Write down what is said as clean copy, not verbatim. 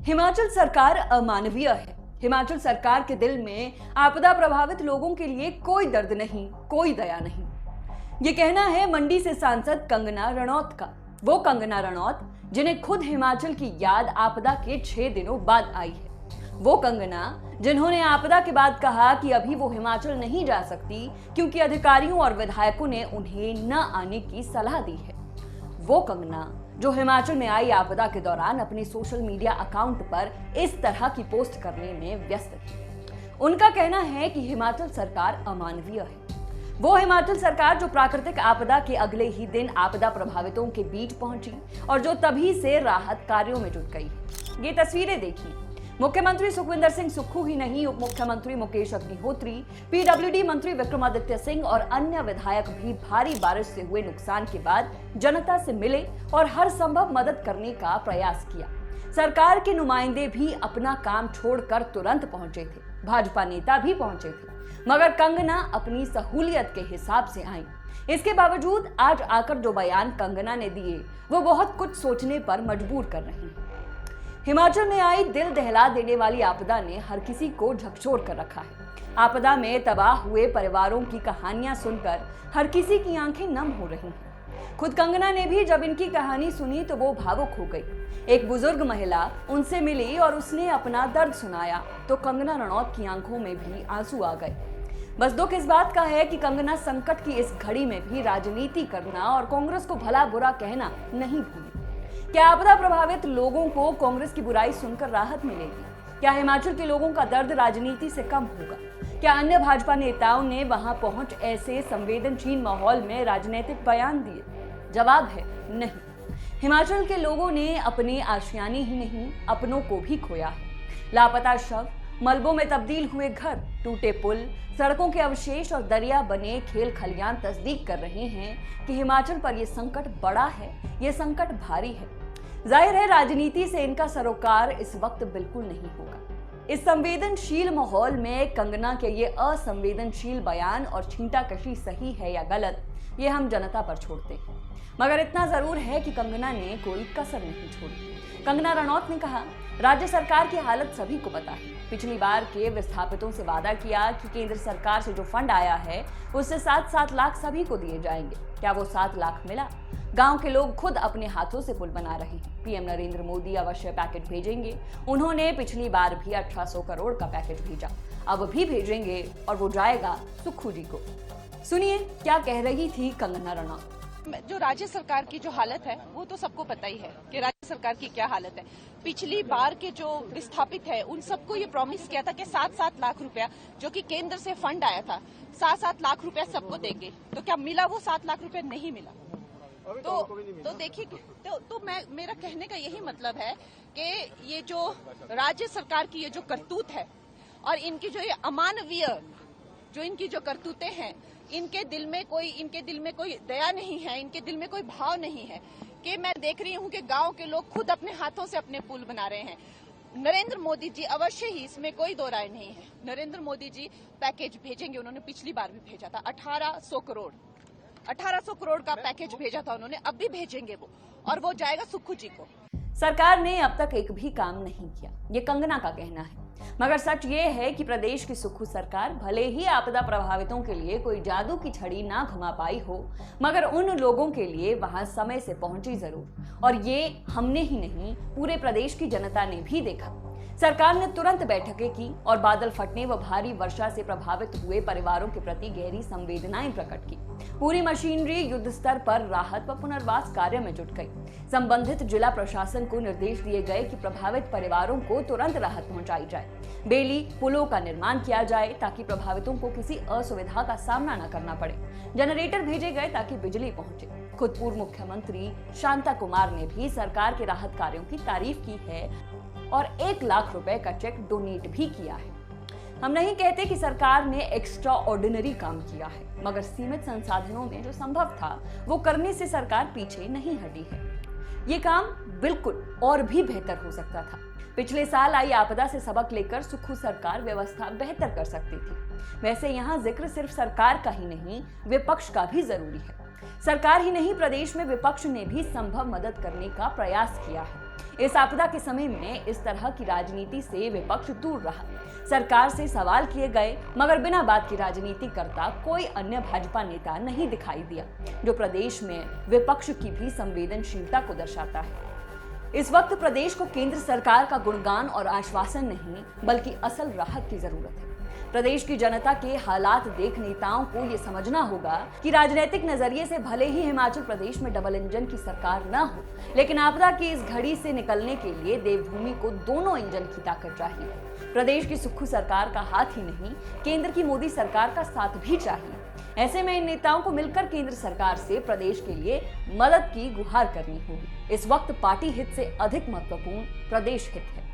हिमाचल सरकार अमानवीय है। हिमाचल सरकार के दिल में आपदा प्रभावित लोगों के लिए कोई दर्द नहीं, कोई दया नहीं। ये कहना है मंडी से सांसद कंगना रणौत का। वो कंगना रणौत जिन्हें खुद हिमाचल की याद आपदा के 6 दिनों बाद आई है। वो कंगना जिन्होंने आपदा के बाद कहा कि अभी वो हिमाचल नहीं जा सकती क्योंकि अधिकारियों और विधायकों ने उन्हें न आने की सलाह दी है। वो कंगना जो हिमाचल में आई आपदा के दौरान अपने सोशल मीडिया अकाउंट पर इस तरह की पोस्ट करने में व्यस्त थी। उनका कहना है कि हिमाचल सरकार अमानवीय है। वो हिमाचल सरकार जो प्राकृतिक आपदा के अगले ही दिन आपदा प्रभावितों के बीच पहुंची और जो तभी से राहत कार्यों में जुट गई। ये तस्वीरें देखिए। मुख्यमंत्री सुखविंदर सिंह सुक्खू ही नहीं, उप मुख्यमंत्री मुकेश अग्निहोत्री, पीडब्ल्यूडी मंत्री विक्रमादित्य सिंह और अन्य विधायक भी भारी बारिश से हुए नुकसान के बाद जनता से मिले और हर संभव मदद करने का प्रयास किया। सरकार के नुमाइंदे भी अपना काम छोड़कर तुरंत पहुंचे थे। भाजपा नेता भी पहुंचे थे, मगर कंगना अपनी सहूलियत के हिसाब से आई। इसके बावजूद आज आकर जो बयान कंगना ने दिए वो बहुत कुछ सोचने पर मजबूर कर रहे हैं। हिमाचल में आई दिल दहला देने वाली आपदा ने हर किसी को झकझोर कर रखा है। आपदा में तबाह हुए परिवारों की कहानियां सुनकर हर किसी की आंखें नम हो रही हैं। खुद कंगना ने भी जब इनकी कहानी सुनी तो वो भावुक हो गई। एक बुजुर्ग महिला उनसे मिली और उसने अपना दर्द सुनाया तो कंगना रणौत की आंखों में भी आंसू आ गए। बस दुख इस बात का है कि कंगना संकट की इस घड़ी में भी राजनीति करना और कांग्रेस को भला बुरा कहना नहीं भूली। क्या आपदा प्रभावित लोगों को कांग्रेस की बुराई सुनकर राहत मिलेगी? क्या हिमाचल के लोगों का दर्द राजनीति से कम होगा? क्या अन्य भाजपा नेताओं ने वहां पहुंच ऐसे संवेदनशील माहौल में राजनीतिक बयान दिए? जवाब है नहीं। हिमाचल के लोगों ने अपने आशियाने ही नहीं, अपनों को भी खोया है। लापता शव, मलबों में तब्दील हुए घर, टूटे पुल, सड़कों के अवशेष और दरिया बने खेल खलियान तस्दीक कर रहे हैं कि हिमाचल पर यह संकट बड़ा है, यह संकट भारी है। जाहिर है राजनीति से इनका सरोकार इस वक्त बिल्कुल नहीं होगा। इस संवेदनशील माहौल में कंगना के ये असंवेदनशील बयान और छींटाकशी सही है या गलत, ये हम जनता पर छोड़ते हैं। मगर इतना जरूर है कि कंगना ने कोई कसर नहीं छोड़ी। कंगना रणौत ने कहा, राज्य सरकार की हालत सभी को पता है। पिछली बार के विस्थापितों से वादा किया कि केंद्र सरकार से जो फंड आया है उससे 7-7 लाख सभी को दिए जाएंगे। क्या वो 7 लाख मिला? गांव के लोग खुद अपने हाथों से पुल बना रहे हैं। पीएम नरेंद्र मोदी अवश्य पैकेज भेजेंगे। उन्होंने पिछली बार भी 1800 करोड़ का पैकेज भेजा, अब भी भेजेंगे और वो जाएगा सुक्खू जी को। सुनिए क्या कह रही थी कंगना रणौत। जो राज्य सरकार की जो हालत है वो तो सबको पता ही है कि राज्य सरकार की क्या हालत है। पिछली बार के जो विस्थापित है उन सबको ये प्रॉमिस किया था कि 7-7 लाख रुपया जो कि केंद्र से फंड आया था, 7-7 लाख रुपया सबको देंगे। तो क्या मिला? वो 7 लाख रुपया नहीं मिला। तो देखिए, तो मेरा कहने का यही मतलब है कि ये जो राज्य सरकार की ये जो करतूत है और इनकी जो ये अमानवीय जो इनकी जो करतूतें हैं, इनके दिल में कोई दया नहीं है, इनके दिल में कोई भाव नहीं है। कि मैं देख रही हूँ कि गांव के लोग खुद अपने हाथों से अपने पुल बना रहे हैं। नरेंद्र मोदी जी अवश्य ही, इसमें कोई दो राय नहीं है, नरेंद्र मोदी जी पैकेज भेजेंगे। उन्होंने पिछली बार भी भेजा था 1800 करोड़ का पैकेज भेजा था उन्होंने, अब भी भेजेंगे वो, और वो जाएगा सुक्खू जी को। सरकार ने अब तक एक भी काम नहीं किया, ये कंगना का कहना है। मगर सच ये है कि प्रदेश की सुक्खू सरकार भले ही आपदा प्रभावितों के लिए कोई जादू की छड़ी ना घुमा पाई हो, मगर उन लोगों के लिए वहां समय से पहुंची जरूर। और ये हमने ही नहीं, पूरे प्रदेश की जनता ने भी देखा। सरकार ने तुरंत बैठकें की और बादल फटने व भारी वर्षा से प्रभावित हुए परिवारों के प्रति गहरी संवेदनाएं प्रकट की। पूरी मशीनरी युद्ध स्तर पर राहत व पुनर्वास कार्य में जुट गई। संबंधित जिला प्रशासन को निर्देश दिए गए कि प्रभावित परिवारों को तुरंत राहत पहुंचाई जाए। बेली, पुलों का निर्माण किया जाए ताकि प्रभावितों को किसी असुविधा का सामना न करना पड़े। जनरेटर भेजे गए ताकि बिजली पहुंचे। खुद पूर्व मुख्यमंत्री शांता कुमार ने भी सरकार के राहत कार्यों की तारीफ की है और 1 लाख रुपए का चेक डोनेट भी किया है। हम नहीं कहते कि सरकार ने एक्स्ट्रा ऑर्डिनरी काम किया है, मगर सीमित संसाधनों में जो संभव था वो करने से सरकार पीछे नहीं हटी है। ये काम बिल्कुल और भी बेहतर हो सकता था। पिछले साल आई आपदा से सबक लेकर सुक्खू सरकार व्यवस्था बेहतर कर सकती थी। वैसे यहाँ जिक्र सिर्फ सरकार का ही नहीं, विपक्ष का भी जरूरी है। सरकार ही नहीं, प्रदेश में विपक्ष ने भी संभव मदद करने का प्रयास किया है। इस आपदा के समय में इस तरह की राजनीति से विपक्ष दूर रहा। सरकार से सवाल किए गए मगर बिना बात की राजनीति करता कोई अन्य भाजपा नेता नहीं दिखाई दिया, जो प्रदेश में विपक्ष की भी संवेदनशीलता को दर्शाता है। इस वक्त प्रदेश को केंद्र सरकार का गुणगान और आश्वासन नहीं बल्कि असल राहत की जरूरत है। प्रदेश की जनता के हालात देख नेताओं को ये समझना होगा कि राजनीतिक नजरिए से भले ही हिमाचल प्रदेश में डबल इंजन की सरकार न हो, लेकिन आपदा की इस घड़ी से निकलने के लिए देवभूमि को दोनों इंजन की ताकत चाहिए। प्रदेश की सुक्खू सरकार का हाथ ही नहीं, केंद्र की मोदी सरकार का साथ भी चाहिए। ऐसे में इन नेताओं को मिलकर केंद्र सरकार से प्रदेश के लिए मदद की गुहार करनी होगी। इस वक्त पार्टी हित से अधिक महत्वपूर्ण प्रदेश हित है।